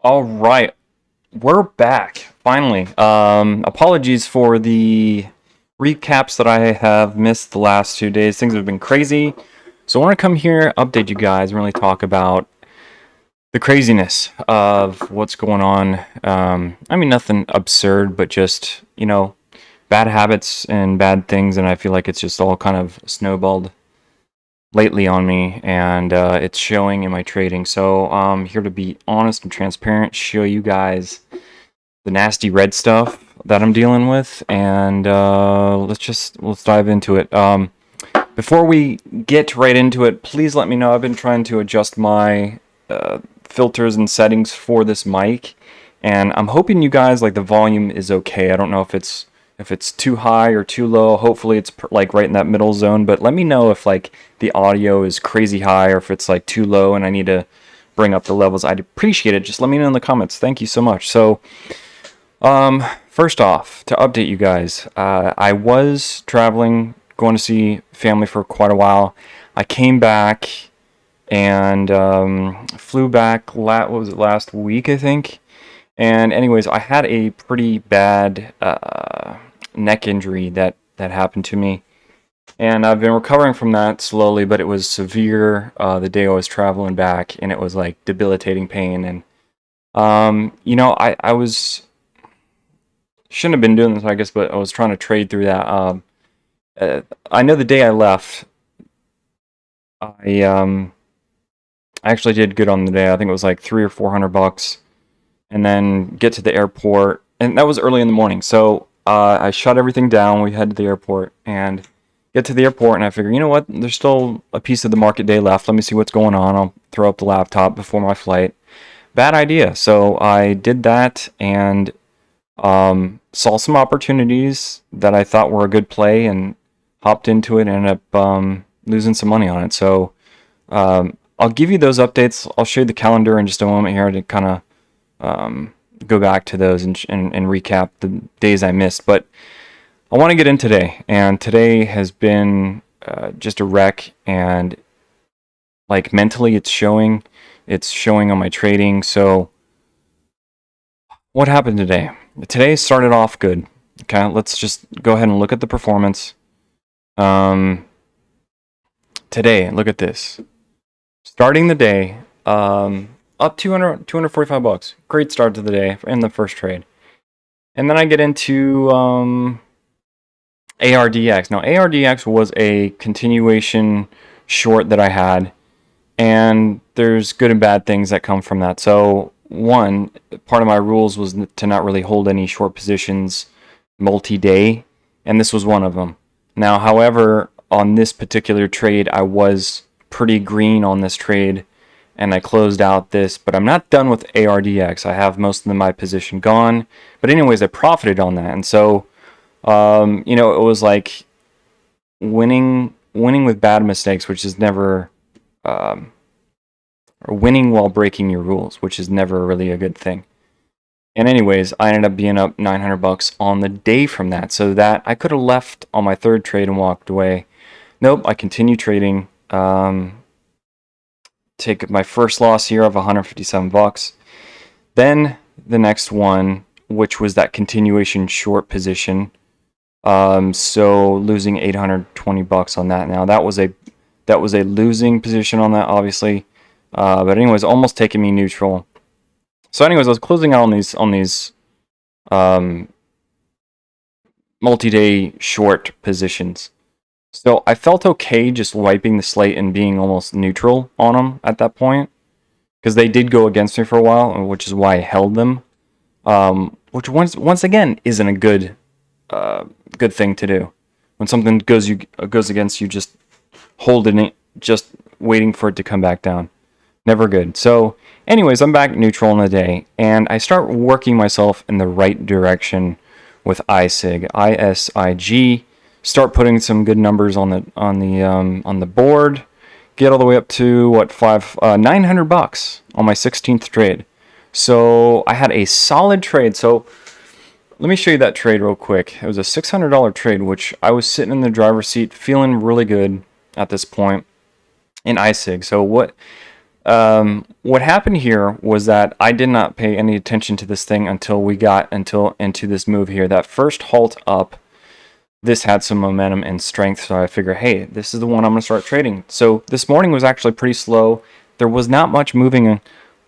All right, we're back finally. Apologies for the recaps that I have missed the last 2 days. Things have been crazy, so I want to come here, update you guys, and really talk about the craziness of what's going on. I mean, nothing absurd, but just bad habits and bad things, and I feel like it's just all kind of snowballed lately on me, and it's showing in my trading. So I'm here to be honest and transparent, show you guys the nasty red stuff that I'm dealing with, and let's dive into it. Before we get right into it, please let me know. I've been trying to adjust my filters and settings for this mic, and I'm hoping you guys like the volume is okay. I don't know if it's too high or too low. Hopefully it's like right in that middle zone, but let me know if like the audio is crazy high or if it's like too low and I need to bring up the levels. I'd appreciate it. Just let me know in the comments. Thank you so much. So first off, to update you guys, I was traveling, going to see family for quite a while. I came back and flew back. What was it, last week, I think? And anyways, I had a pretty bad neck injury that happened to me, and I've been recovering from that slowly, but it was severe the day I was traveling back, and it was like debilitating pain. And I was shouldn't have been doing this, I guess, but I was trying to trade through that. I know the day I left, I actually did good on the day. I think it was like 300 or 400 bucks, and then get to the airport, and that was early in the morning. So I shut everything down. We head to the airport and get to the airport, and I figure, you know what? There's still a piece of the market day left. Let me see what's going on. I'll throw up the laptop before my flight. Bad idea. So I did that and saw some opportunities that I thought were a good play and hopped into it and ended up losing some money on it. So I'll give you those updates. I'll show you the calendar in just a moment here to kind of go back to those and recap the days I missed. But I want to get in today, and today has been just a wreck, and like mentally it's showing on my trading. So what happened today? Today started off good. Okay, let's just go ahead and look at the performance. Today, look at this. Starting the day, up 245 bucks. Great start to the day in the first trade. And then I get into ARDX. Now, ARDX was a continuation short that I had, and there's good and bad things that come from that. So, one, part of my rules was to not really hold any short positions multi-day, and this was one of them. Now, however, on this particular trade, I was pretty green on this trade, and I closed out this, but I'm not done with ARDX. I have most of my position gone, but anyways, I profited on that, and so it was like winning with bad mistakes, which is never, or winning while breaking your rules, which is never really a good thing. And anyways, I ended up being up 900 bucks on the day from that, so that I could have left on my third trade and walked away. Nope, I continue trading. Take my first loss here of 157 bucks. Then the next one, which was that continuation short position. So losing 820 bucks on that. Now that was a losing position on that, obviously. But anyways, almost taking me neutral. So anyways, I was closing out on these multi-day short positions. So I felt okay just wiping the slate and being almost neutral on them at that point, because they did go against me for a while, which is why I held them. Which once again isn't a good thing to do. When something goes against you, just holding it, just waiting for it to come back down. Never good. So anyways, I'm back neutral in the day, and I start working myself in the right direction with ISIG. ISIG. Start putting some good numbers on the board. Get all the way up to 900 bucks on my 16th trade. So I had a solid trade. So let me show you that trade real quick. It was a $600 trade, which I was sitting in the driver's seat, feeling really good at this point in ISIG. So what what happened here was that I did not pay any attention to this thing until we got into this move here. That first halt up, this had some momentum and strength, so I figure, hey, this is the one I'm going to start trading. So this morning was actually pretty slow. There was not much moving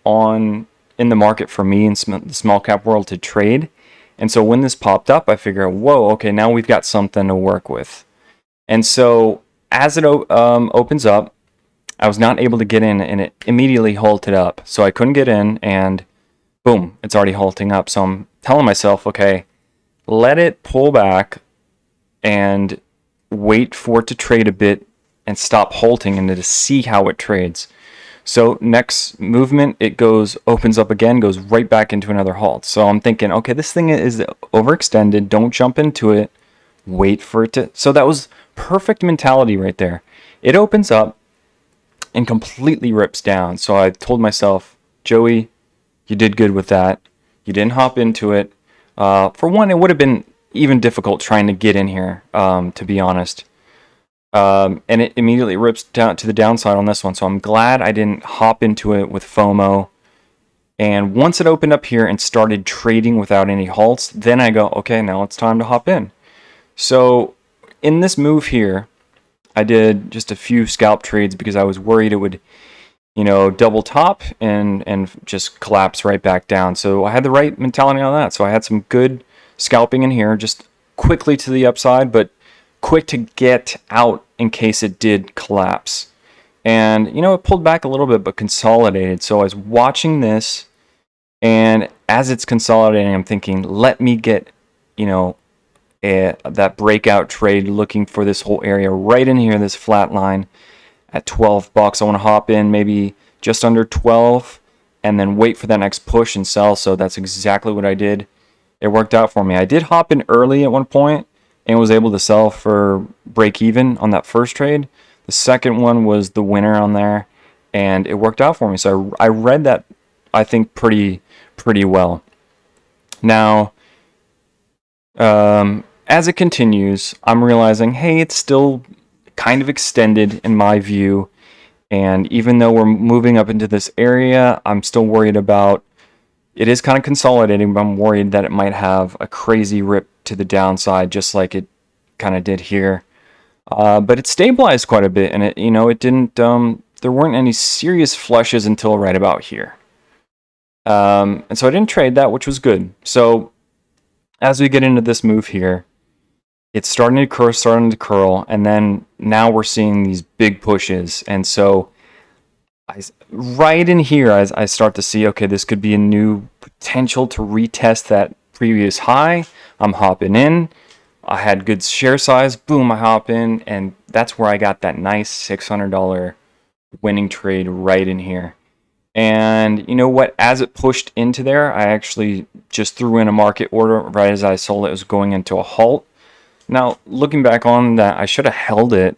on in the market for me in the small cap world to trade. And so when this popped up, I figure, whoa, okay, now we've got something to work with. And so as it opens up, I was not able to get in, and it immediately halted up. So I couldn't get in, and boom, it's already halting up. So I'm telling myself, okay, let it pull back and wait for it to trade a bit and stop halting and to see how it trades. So next movement, it opens up again, goes right back into another halt. So I'm thinking, okay, this thing is overextended. Don't jump into it. Wait for it to. So that was perfect mentality right there. It opens up and completely rips down. So I told myself, Joey, you did good with that. You didn't hop into it. For one, it would have been even difficult trying to get in here, to be honest. And it immediately rips down to the downside on this one. So I'm glad I didn't hop into it with FOMO. And once it opened up here and started trading without any halts, then I go, okay, now it's time to hop in. So in this move here, I did just a few scalp trades because I was worried it would, double top and just collapse right back down. So I had the right mentality on that. So I had some good scalping in here, just quickly to the upside, but quick to get out in case it did collapse. And, it pulled back a little bit, but consolidated. So I was watching this, and as it's consolidating, I'm thinking, let me get, that breakout trade, looking for this whole area right in here, this flat line at $12. I want to hop in maybe just under 12 and then wait for that next push and sell. So that's exactly what I did. It worked out for me. I did hop in early at one point and was able to sell for break even on that first trade. The second one was the winner on there, and it worked out for me. So I read that, I think, pretty well. Now, as it continues, I'm realizing, hey, it's still kind of extended in my view. And even though we're moving up into this area, I'm still worried about, it is kind of consolidating, but I'm worried that it might have a crazy rip to the downside, just like it kind of did here. But it stabilized quite a bit, and it didn't, there weren't any serious flushes until right about here. And so I didn't trade that, which was good. So as we get into this move here, it's starting to curl, and then now we're seeing these big pushes. And so right in here, as I start to see, okay, this could be a new potential to retest that previous high. I'm hopping in. I had good share size. Boom, I hop in, and that's where I got that nice $600 winning trade right in here. And you know what? As it pushed into there, I actually just threw in a market order right as I sold it. It was going into a halt. Now, looking back on that, I should have held it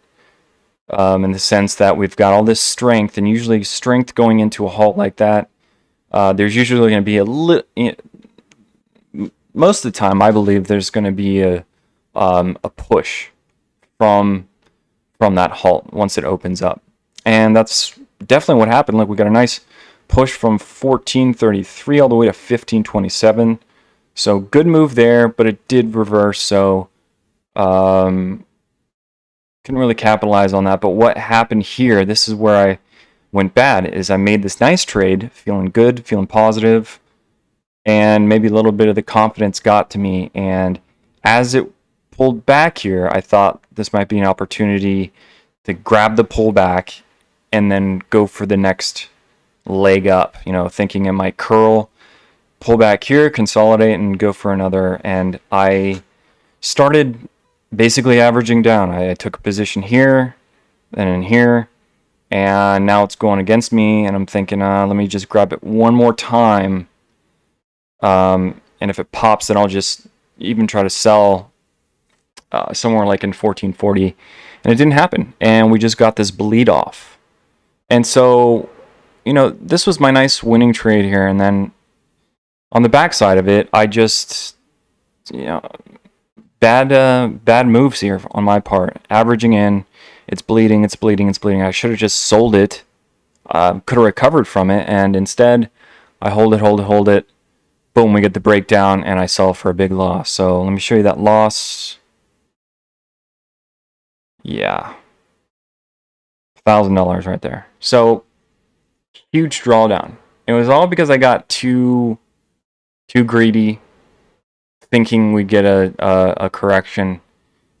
in the sense that we've got all this strength, and usually strength going into a halt like that, there's usually going to be a little. Most of the time, I believe there's going to be a push from that halt once it opens up, and that's definitely what happened. Like, we got a nice push from 1433 all the way to 1527. So good move there, but it did reverse. So couldn't really capitalize on that. But what happened here, this is where I went bad, is I made this nice trade, feeling good, feeling positive, and maybe a little bit of the confidence got to me. And as it pulled back here, I thought this might be an opportunity to grab the pullback and then go for the next leg up, thinking it might curl, pull back here, consolidate, and go for another. And I started basically averaging down. I took a position here, then in here, and now it's going against me, and I'm thinking, let me just grab it one more time, and if it pops, then I'll just even try to sell somewhere like in 1440, and it didn't happen, and we just got this bleed off. And so, this was my nice winning trade here, and then on the backside of it, I just, bad moves here on my part. Averaging in, it's bleeding. I should have just sold it could have recovered from it, and instead I hold it. Boom, we get the breakdown, and I sell for a big loss. So let me show you that loss. Yeah, $1,000 right there. So huge drawdown. It was all because I got too greedy, thinking we'd get a correction.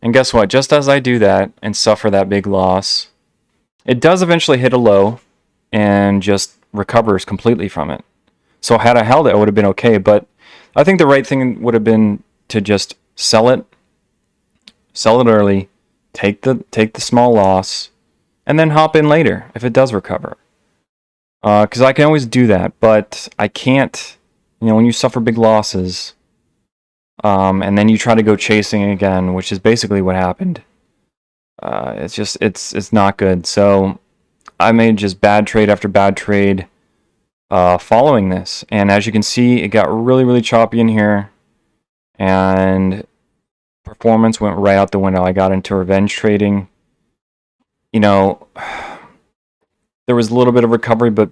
And guess what? Just as I do that and suffer that big loss, it does eventually hit a low and just recovers completely from it. So had I held it, I would have been okay. But I think the right thing would have been to just sell it early, take the small loss, and then hop in later if it does recover. Because I can always do that, but I can't. You know, when you suffer big losses, and then you try to go chasing again, which is basically what happened. It's not good. So I made just bad trade after bad trade following this, and as you can see, it got really choppy in here, and performance went right out the window. I got into revenge trading. You know, there was a little bit of recovery, but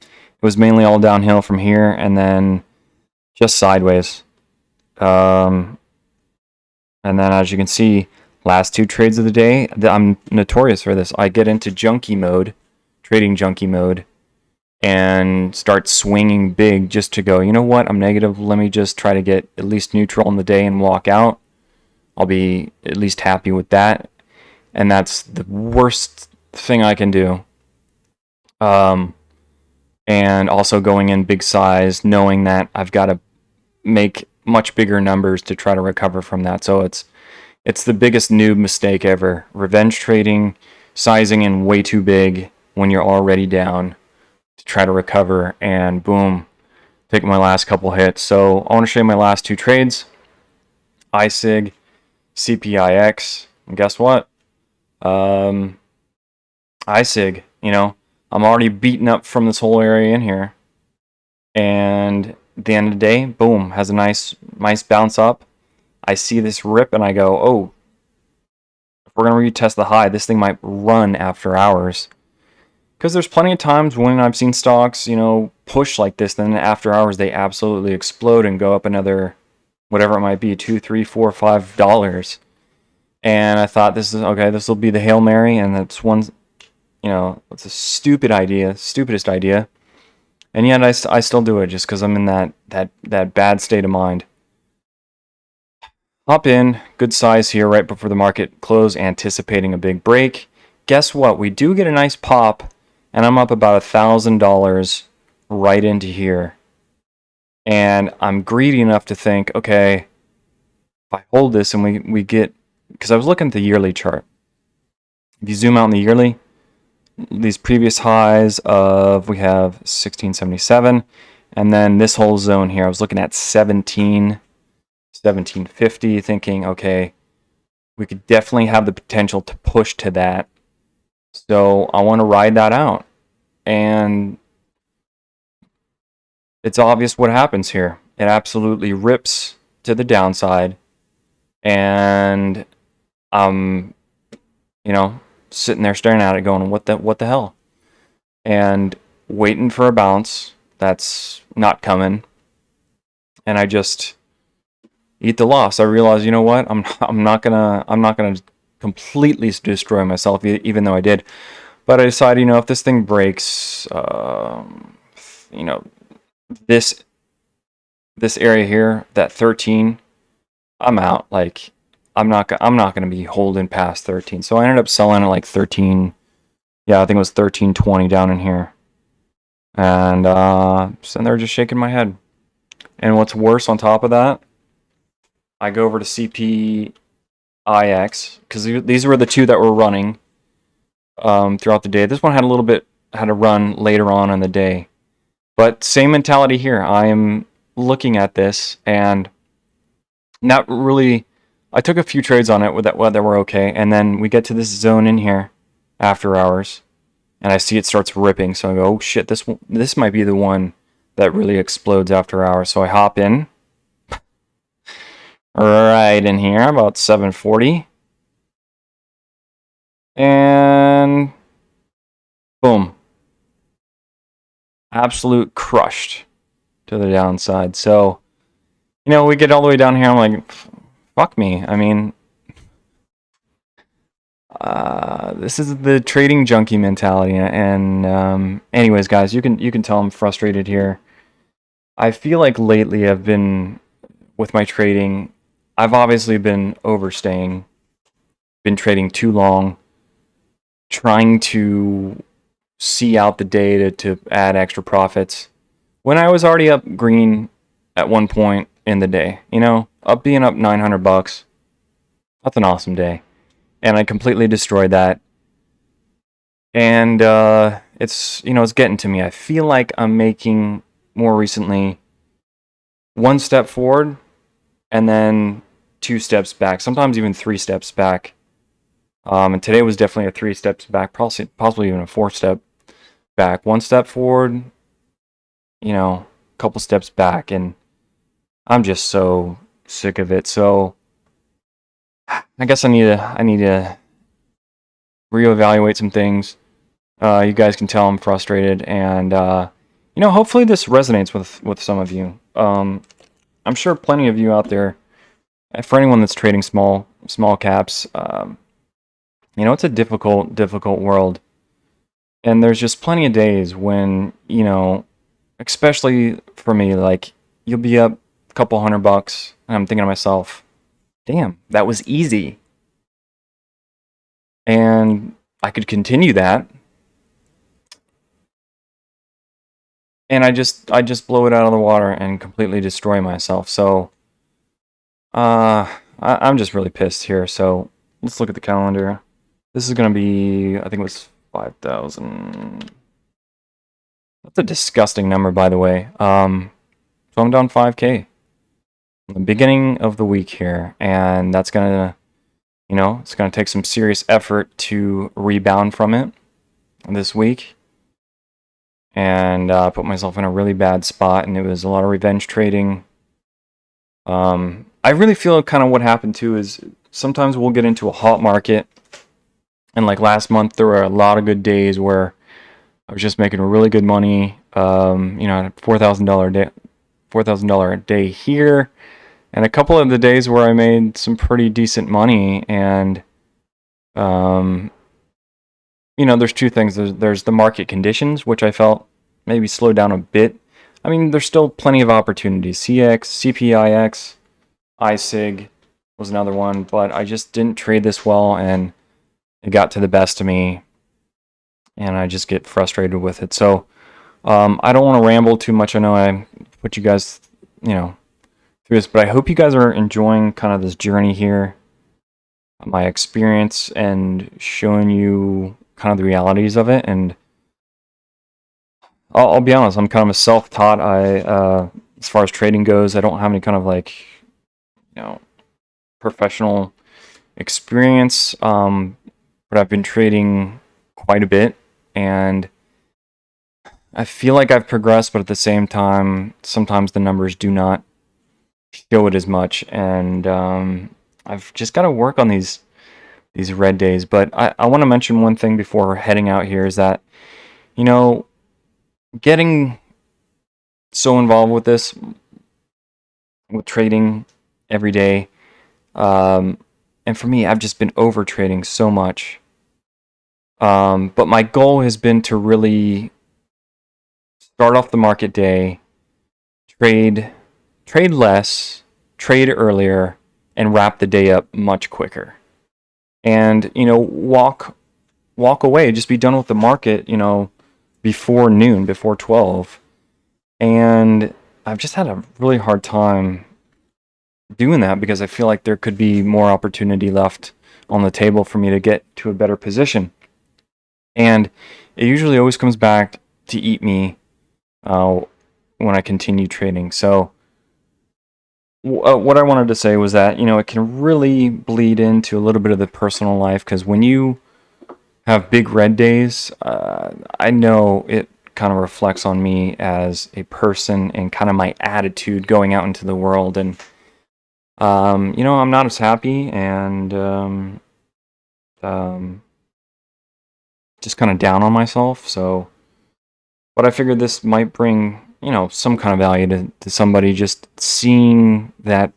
it was mainly all downhill from here, and then just sideways. And then as you can see, last two trades of the day, I'm notorious for this. I get into junkie mode, trading junkie mode, and start swinging big just to go, you know what, I'm negative. Let me just try to get at least neutral in the day and walk out. I'll be at least happy with that. And that's the worst thing I can do. And also going in big size, knowing that I've got to make much bigger numbers to try to recover from that. So it's the biggest noob mistake ever. Revenge trading, sizing in way too big when you're already down to try to recover, and boom, take my last couple hits. So I want to show you my last two trades. ISIG, CPIX, and guess what? ISIG, you know, I'm already beaten up from this whole area in here. And at the end of the day, boom, has a nice bounce up. I see this rip and I go, oh, if we're going to retest the high, this thing might run after hours. Because there's plenty of times when I've seen stocks, you know, push like this, then after hours they absolutely explode and go up another, whatever it might be, $2, $3, $4, $5. And I thought, this is okay, this will be the Hail Mary, and that's one, you know, it's a stupid idea, stupidest idea. And yet I still do it just because I'm in that bad state of mind. Hop in, good size here right before the market close, anticipating a big break. Guess what? We do get a nice pop, and I'm up about $1,000 right into here. And I'm greedy enough to think, okay, if I hold this and we get, because I was looking at the yearly chart. If you zoom out in the yearly, these previous highs of, we have 1677, and then this whole zone here, I was looking at 1750, thinking, okay, we could definitely have the potential to push to that. So I want to ride that out. And it's obvious what happens here. It absolutely rips to the downside. And I'm, you know, sitting there staring at it going, what the hell? And waiting for a bounce that's not coming. And I just eat the loss. I realize, you know what? I'm not gonna completely destroy myself, even though I did. But I decided, you know, if this thing breaks, you know, this area here, that 13, I'm out. Like, I'm not gonna be holding past 13. So I ended up selling at like 13. Yeah, I think it was 13.20 down in here. And sitting there just shaking my head. And what's worse on top of that, I go over to CPIX, because these were the two that were running throughout the day. This one had a run later on in the day. But same mentality here. I am looking at this and not really, I took a few trades on it that were okay, and then we get to this zone in here after hours, and I see it starts ripping, so I go, oh shit, this might be the one that really explodes after hours. So I hop in right in here about 740, and boom, absolute crushed to the downside. So, we get all the way down here. I'm like, fuck me. I mean, this is the trading junkie mentality. And anyways, guys, you can tell I'm frustrated here. I feel like lately I've been with my trading. I've obviously been overstaying, been trading too long, trying to see out the day to add extra profits when I was already up green at one point in the day. Being up $900. That's an awesome day. And I completely destroyed that. And it's getting to me. I feel like I'm making more recently one step forward and then 2 steps back, sometimes even 3 steps back. And today was definitely a 3 steps back, possibly even a 4 step back. 1 step forward, a couple steps back, and I'm just so sick of it. So I guess I need to reevaluate some things. You guys can tell I'm frustrated, and hopefully this resonates with some of you. I'm sure plenty of you out there, for anyone that's trading small caps, it's a difficult world. And there's just plenty of days when, especially for me, like, you'll be up a couple $100, and I'm thinking to myself, damn, that was easy. And I could continue that. And I just blow it out of the water and completely destroy myself. So I'm just really pissed here. So let's look at the calendar. This is going to be, I think it was 5,000. That's a disgusting number, by the way. So I'm down 5K in the beginning of the week here, and that's gonna, it's gonna take some serious effort to rebound from it this week, and put myself in a really bad spot. And it was a lot of revenge trading. I really feel kind of what happened too is sometimes we'll get into a hot market, and like last month there were a lot of good days where I was just making really good money. $4,000 day, $4,000 a day here, and a couple of the days where I made some pretty decent money. And there's two things. There's the market conditions, which I felt maybe slowed down a bit. I mean, there's still plenty of opportunities. CX, CPIX, ISIG was another one, but I just didn't trade this well, and it got to the best of me, and I just get frustrated with it. So I don't want to ramble too much. I know I put you guys, through this, but I hope you guys are enjoying kind of this journey here, my experience, and showing you kind of the realities of it. And I'll be honest, I'm kind of a self-taught. As far as trading goes, I don't have any kind of professional experience, but I've been trading quite a bit, and I feel like I've progressed, but at the same time, sometimes the numbers do not show it as much, and I've just got to work on these red days. But I want to mention one thing before heading out here is that, getting so involved with this, with trading every day, and for me, I've just been over trading so much. But my goal has been to really start off the market day, trade less, trade earlier, and wrap the day up much quicker. And walk away, just be done with the market, before noon, before 12. And I've just had a really hard time doing that because I feel like there could be more opportunity left on the table for me to get to a better position. And it usually always comes back to eat me when I continue trading. So what I wanted to say was that, it can really bleed into a little bit of the personal life, because when you have big red days, I know it kind of reflects on me as a person and kind of my attitude going out into the world. And, I'm not as happy, and just kind of down on myself. So but I figured this might bring, some kind of value to somebody, just seeing that,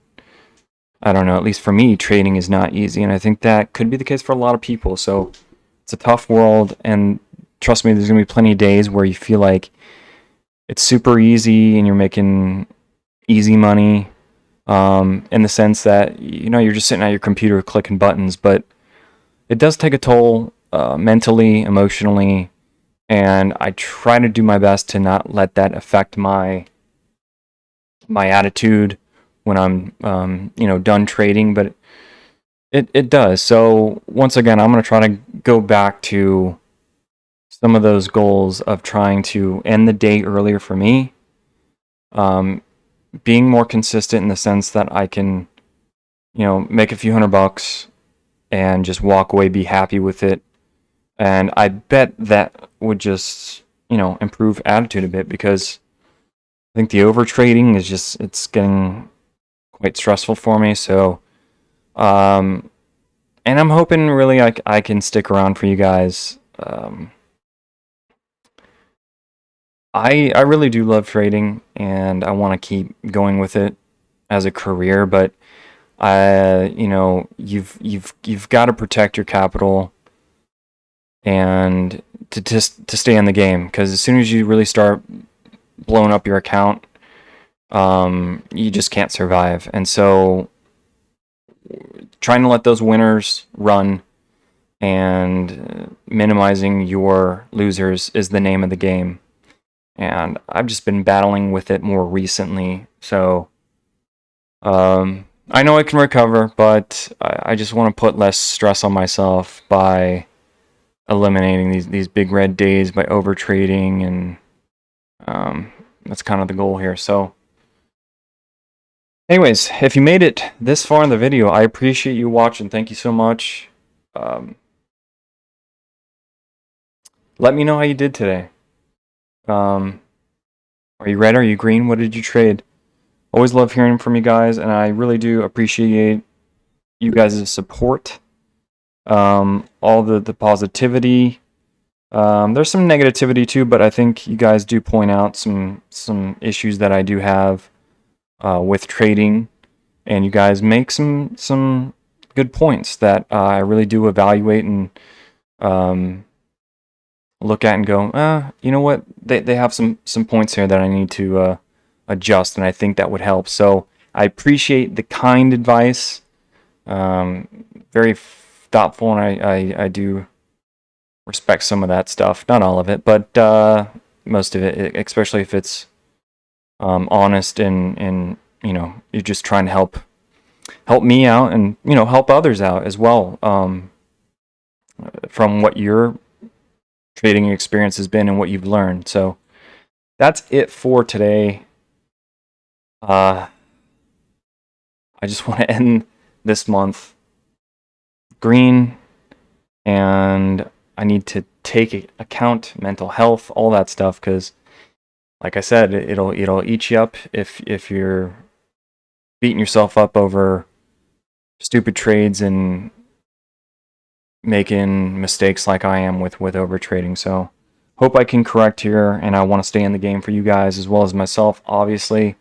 I don't know, at least for me, trading is not easy. And I think that could be the case for a lot of people. So it's a tough world. And trust me, there's going to be plenty of days where you feel like it's super easy and you're making easy money, in the sense that, you're just sitting at your computer clicking buttons. But it does take a toll, mentally, emotionally. And I try to do my best to not let that affect my attitude when I'm, done trading, but it does. So once again, I'm going to try to go back to some of those goals of trying to end the day earlier for me, being more consistent in the sense that I can, make a few $100 and just walk away, be happy with it. And I bet that would just, improve attitude a bit, because I think the over trading is it's getting quite stressful for me. So, and I'm hoping really I can stick around for you guys. I really do love trading, and I want to keep going with it as a career. But you've got to protect your capital and to stay in the game, because as soon as you really start blowing up your account, you just can't survive. And so trying to let those winners run and minimizing your losers is the name of the game. And I've just been battling with it more recently. So I know I can recover, but I just want to put less stress on myself by eliminating these big red days by over trading, and that's kind of the goal here. So anyways, if you made it this far in the video, I appreciate you watching. Thank you so much. Let me know how you did today. Are you red? Are you green? What did you trade? Always love hearing from you guys, and I really do appreciate you guys' support. All the positivity. There's some negativity too, but I think you guys do point out some issues that I do have with trading, and you guys make some good points that I really do evaluate and look at and go, you know what? They have some points here that I need to adjust, and I think that would help. So I appreciate the kind advice. Very thoughtful, and I do respect some of that stuff. Not all of it, but most of it, especially if it's honest and you're just trying to help me out, and help others out as well, from what your trading experience has been and what you've learned. So that's it for today. I just want to end this month green, and I need to take account mental health, all that stuff, because like I said, it'll eat you up if you're beating yourself up over stupid trades and making mistakes like I am with over trading. So hope I can correct here, and I want to stay in the game for you guys as well as myself, obviously.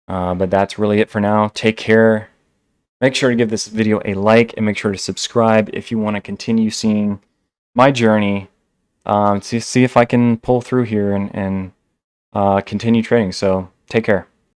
But that's really it for now. Take care. Make sure to give this video a like, and make sure to subscribe if you want to continue seeing my journey, to see if I can pull through here and continue trading. So take care.